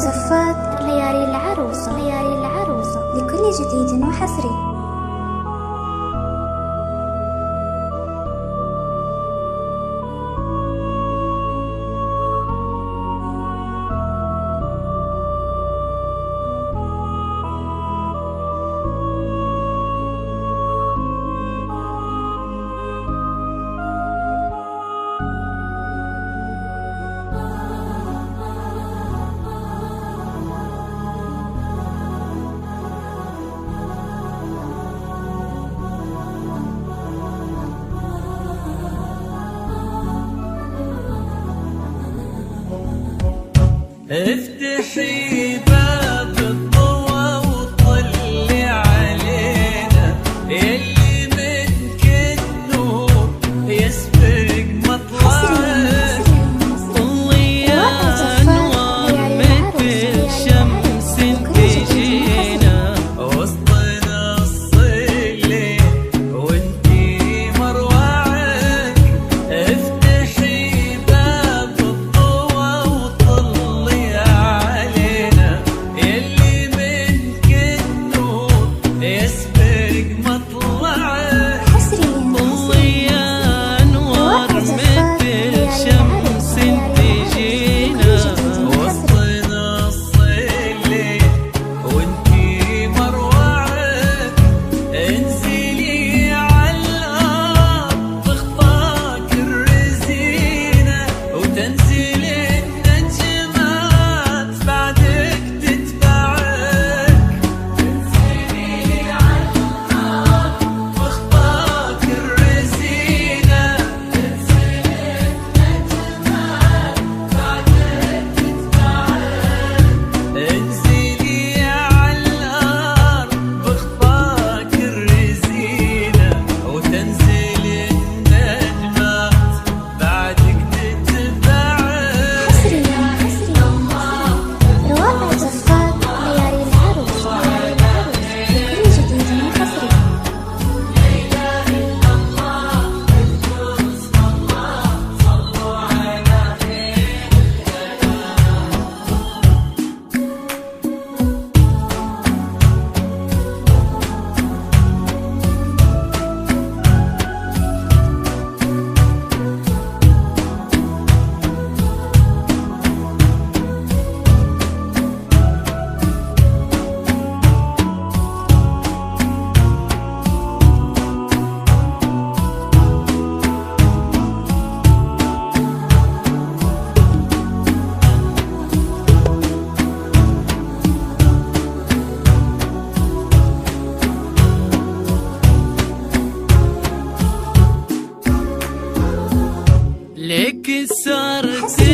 زفات ليالي العروسة لكل جديد وحصري. افتحي باب الضوى وطلي علينا اللي منك النور يسبق مطلعك. طلي يا انوار مثل شمس تجينا وسط نص الليل وانتي مروعك. افتحي باب الضوى وطلي علينا اللي منك النور يسبق مطلعك. طلي يا انوار مثل شمس تجينا وسط نص الليل وانتي مروعك. انزلي عالارض بخطاك الرزينة وتنزل النجمات بعدك تتبعك. انزلي عالارض بخطاك الرزينة تنزل النجمات بعدك تتبعك. انزلي عالارض بخطاك الرزينة وتنزل النجمات بعدك تتبعك. رواق زفات ليالي العروسة لكل جديد وحصري. لك صرت